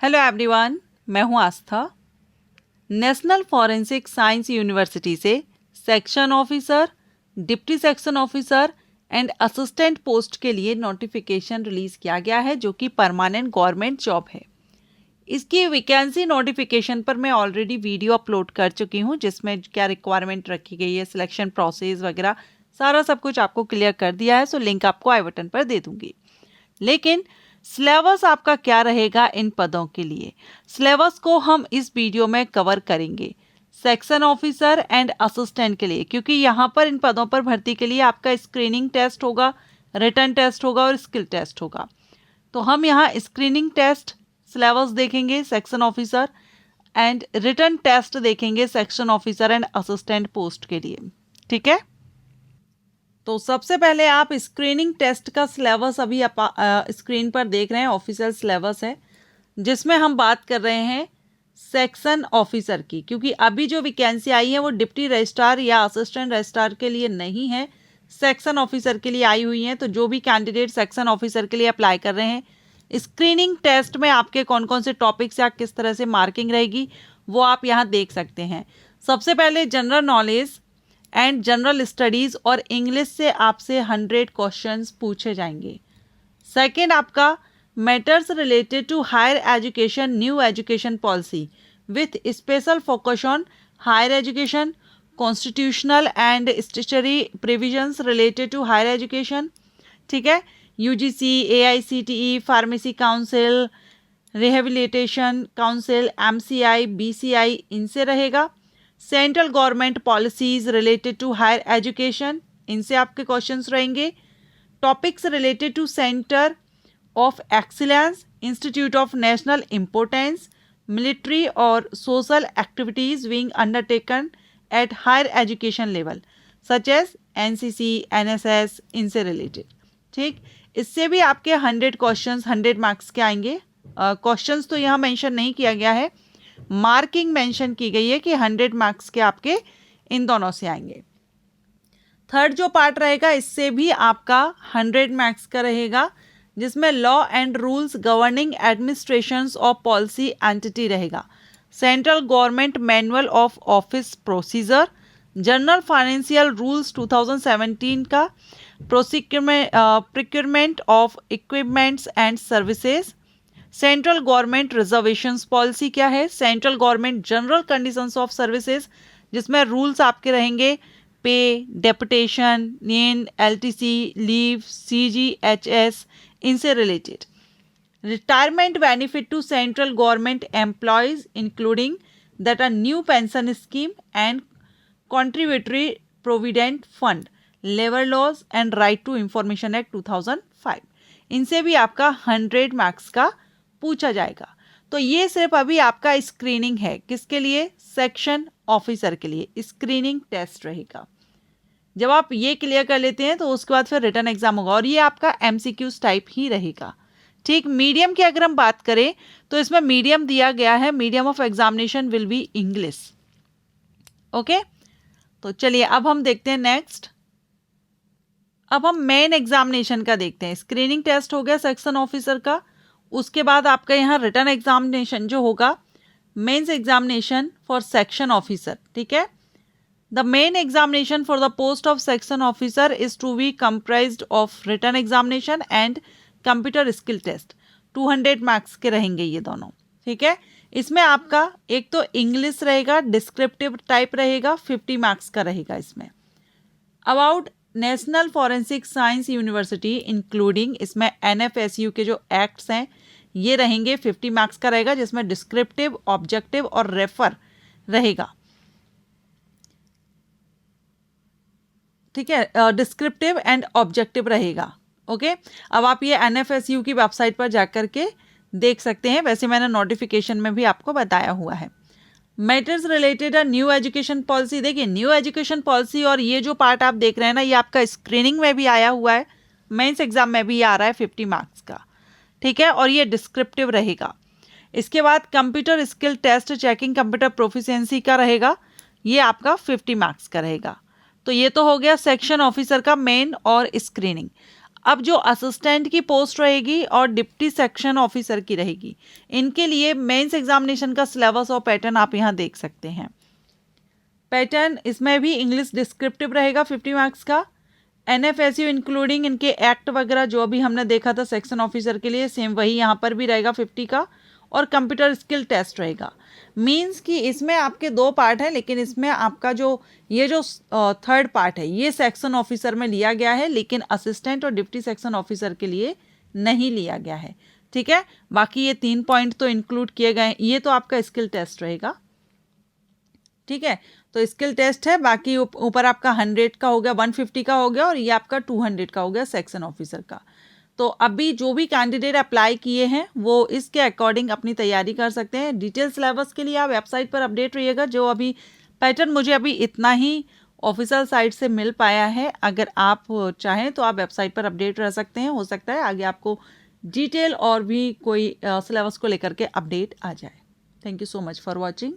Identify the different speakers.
Speaker 1: Hello everyone, मैं हूं आस्था। National forensic science university से section officer, deputy section officer and assistant post के लिए नोटिफिकेशन रिलीज़ किया गया है, जो कि परमानेंट गवर्नमेंट जॉब है। इसकी वैकेंसी नोटिफिकेशन पर मैं ऑलरेडी वीडियो अपलोड कर चुकी हूं, जिसमें क्या रिक्वायरमेंट रखी गई है, सिलेक्शन प्रोसेस वगैरह सारा सब कुछ आपको क्लियर कर दिया है। सो लिंक आपको आई बटन पर दे दूंगी। लेकिन सिलेबस आपका क्या रहेगा इन पदों के लिए, सिलेबस को हम इस वीडियो में कवर करेंगे सेक्शन ऑफिसर एंड असिस्टेंट के लिए, क्योंकि यहाँ पर इन पदों पर भर्ती के लिए आपका स्क्रीनिंग टेस्ट होगा, रिटन टेस्ट होगा और स्किल टेस्ट होगा। तो हम यहाँ स्क्रीनिंग टेस्ट सिलेबस देखेंगे section officer and written test देखेंगे section officer and assistant post के लिए। ठीक है, तो सबसे पहले आप स्क्रीनिंग टेस्ट का सिलेबस अभी स्क्रीन पर देख रहे हैं, ऑफिशियल सिलेबस है, जिसमें हम बात कर रहे हैं सेक्शन ऑफिसर की, क्योंकि अभी जो वैकेंसी आई है वो डिप्टी रजिस्ट्रार या असिस्टेंट रजिस्ट्रार के लिए नहीं है, सेक्शन ऑफिसर के लिए आई हुई हैं। तो जो भी कैंडिडेट सेक्शन ऑफिसर के लिए अप्लाई कर रहे हैं, स्क्रीनिंग टेस्ट में आपके कौन कौन से टॉपिक्स या किस तरह से मार्किंग रहेगी वो आप यहाँ देख सकते हैं। सबसे पहले general knowledge and general studies और इंग्लिश से आपसे 100 क्वेश्चंस पूछे जाएंगे। सेकंड आपका matters related to higher education new education policy with special focus on higher education, constitutional and statutory provisions related to higher education. ठीक है, UGC, AICTE, pharmacy council, rehabilitation council, MCI, BCI, इनसे रहेगा। Central government policies related to higher education, इनसे आपके questions रहेंगे। Topics related to centre of excellence, institute of national importance, military और social activities being undertaken at higher education level such as NCC, NSS, इनसे रिलेटेड। ठीक, इससे भी आपके 100 क्वेश्चंस 100 मार्क्स के आएंगे। क्वेश्चंस तो यहाँ मेंशन नहीं किया गया है, मार्किंग मेंशन की गई है कि 100 मार्क्स के आपके इन दोनों से आएंगे। थर्ड जो पार्ट रहेगा इससे भी आपका 100 मार्क्स का रहेगा, जिसमें law and rules governing administrations of policy entity रहेगा। Central government manual of office procedure, general financial rules 2017 का, procurement of equipments and services, central government reservations policy क्या है, central government general conditions of services, जिसमें rules आपके रहेंगे pay, deputation, नेन, LTC, leave, CGHS, इनसे रिलेटेड। Retirement benefit to central government employees including that a new pension scheme and contributory provident fund, labour laws and right to information act 2005, इनसे भी आपका 100 marks का पूछा जाएगा। तो ये सिर्फ अभी आपका स्क्रीनिंग है, किसके लिए, सेक्शन ऑफिसर के लिए स्क्रीनिंग टेस्ट रहेगा। जब आप ये क्लियर कर लेते हैं तो उसके बाद फिर रिटन एग्जाम होगा, और ये आपका एमसीक्यूज टाइप ही रहेगा। ठीक, मीडियम की अगर हम बात करें तो इसमें मीडियम दिया गया है, medium of examination will be English. Okay, तो चलिए अब हम देखते हैं नेक्स्ट। अब हम मेन एग्जामिनेशन का देखते हैं। स्क्रीनिंग टेस्ट हो गया सेक्शन ऑफिसर का, उसके बाद आपका यहाँ रिटन एग्जामिनेशन जो होगा, mains examination for section officer. ठीक है, the main examination for the post of section officer is to be comprised of written examination and computer skill test. 200 marks के रहेंगे ये दोनों। ठीक है, इसमें आपका एक तो इंग्लिश रहेगा, डिस्क्रिप्टिव टाइप रहेगा, 50 मार्क्स का रहेगा। इसमें about national forensic science university including, इसमें एनएफएसयू के जो एक्ट्स हैं ये रहेंगे, 50 मार्क्स का रहेगा, जिसमें डिस्क्रिप्टिव, ऑब्जेक्टिव और रेफर रहेगा। ठीक है, डिस्क्रिप्टिव एंड ऑब्जेक्टिव रहेगा। ओके, अब आप ये एनएफएसयू की वेबसाइट पर जाकर के देख सकते हैं, वैसे मैंने नोटिफिकेशन में भी आपको बताया हुआ है। Matters related new education policy, देखिए न्यू एजुकेशन पॉलिसी और ये जो पार्ट आप देख रहे हैं ना, ये आपका स्क्रीनिंग में भी आया हुआ है, मेंस एग्जाम में भी आ रहा है 50 मार्क्स का। ठीक है, और ये डिस्क्रिप्टिव रहेगा। इसके बाद computer skill test checking computer proficiency का रहेगा, ये आपका 50 मार्क्स का रहेगा। तो ये तो हो गया सेक्शन ऑफिसर का मेन और स्क्रीनिंग। अब जो असिस्टेंट की पोस्ट रहेगी और डिप्टी सेक्शन ऑफिसर की रहेगी, इनके लिए मेंस एग्जामिनेशन का सिलेबस और पैटर्न आप यहाँ देख सकते हैं। पैटर्न इसमें भी इंग्लिश डिस्क्रिप्टिव रहेगा 50 मार्क्स का। NFSU इंक्लूडिंग इनके एक्ट वगैरह जो अभी हमने देखा था सेक्शन ऑफिसर के लिए, सेम वही यहाँ पर भी रहेगा 50 का। और कंप्यूटर स्किल टेस्ट रहेगा। मींस कि इसमें आपके 2 पार्ट हैं, लेकिन इसमें आपका जो ये जो थर्ड पार्ट है ये सेक्शन ऑफिसर में लिया गया है, लेकिन असिस्टेंट और डिप्टी सेक्शन ऑफिसर के लिए नहीं लिया गया है। ठीक है, बाकी ये 3 पॉइंट तो इंक्लूड किए गए। ये तो आपका स्किल टेस्ट रहेगा। ठीक है, तो स्किल टेस्ट है, बाकी ऊपर आपका 100 का हो गया, 150 का हो गया, और ये आपका 200 का हो गया सेक्शन ऑफिसर का। तो अभी जो भी कैंडिडेट अप्लाई किए हैं वो इसके अकॉर्डिंग अपनी तैयारी कर सकते हैं। डिटेल सिलेबस के लिए आप वेबसाइट पर अपडेट रहिएगा। जो अभी पैटर्न मुझे अभी इतना ही ऑफिशियल साइट से मिल पाया है, अगर आप चाहें तो आप वेबसाइट पर अपडेट रह सकते हैं। हो सकता है आगे आपको डिटेल और भी कोई सिलेबस को लेकर के अपडेट आ जाए। Thank you so much for watching.